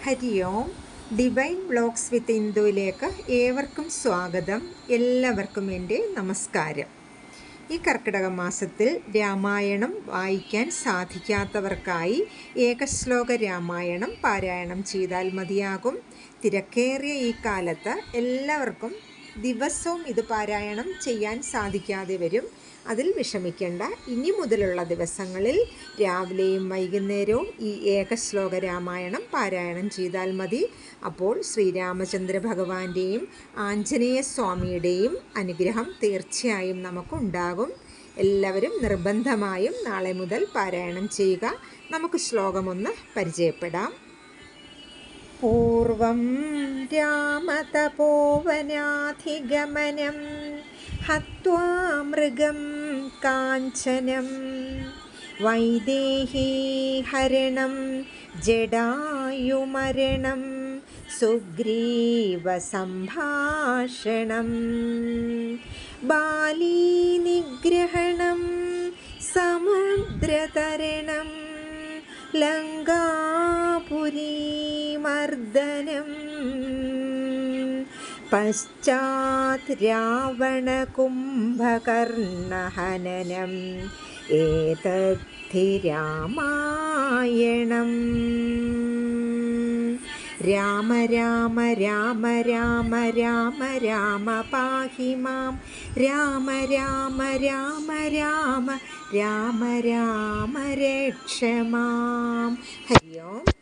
ഹരി ഓം. Divine vlogs വിത്ത് ഇന്ദുവിലേക്ക് ഏവർക്കും സ്വാഗതം. എല്ലാവർക്കും എൻ്റെ നമസ്കാരം. ഈ കർക്കിടക മാസത്തിൽ രാമായണം വായിക്കാൻ സാധിക്കാത്തവർക്കായി ഏകശ്ലോക രാമായണം പാരായണം ചെയ്താൽ മതിയാകും. തിരക്കേറിയ ഈ കാലത്ത് എല്ലാവർക്കും ദിവസവും ഇത് പാരായണം ചെയ്യാൻ സാധിക്കാതെ വരും. അതിൽ വിഷമിക്കേണ്ട. ഇനി മുതലുള്ള ദിവസങ്ങളിൽ രാവിലെയും വൈകുന്നേരവും ഈ ഏകശ്ലോക രാമായണം പാരായണം ചെയ്താൽ മതി. അപ്പോൾ ശ്രീരാമചന്ദ്ര ഭഗവാന്റെയും ആഞ്ജനേയ സ്വാമിയുടെയും അനുഗ്രഹം തീർച്ചയായും നമുക്കുണ്ടാകും. എല്ലാവരും നിർബന്ധമായും നാളെ മുതൽ പാരായണം ചെയ്യുക. നമുക്ക് ശ്ലോകമൊന്ന് പരിചയപ്പെടാം. പൂർവം രാമതപോവനാധിഗമനം ഹത്വാ മൃഗം കാഞ്ചനം വൈദേഹീഹരണം ജടായുമരണം സുഗ്രീവസംഭാഷണം ബാലീനിഗ്രഹണം സമുദ്രതരണം ലങ്കാപുരീമർദ്ദനം പശ്ചാത് രാവണകുംഭകർണഹനനം ഏതദ്ധി രാമായണം. രാമ രാമ രാമ രാമ രാമ രാമ പാഹി മാം. രാമ രാമ രാമ രാമ രാമ രാമ രക്ഷ മാം. ഹരി ഓം.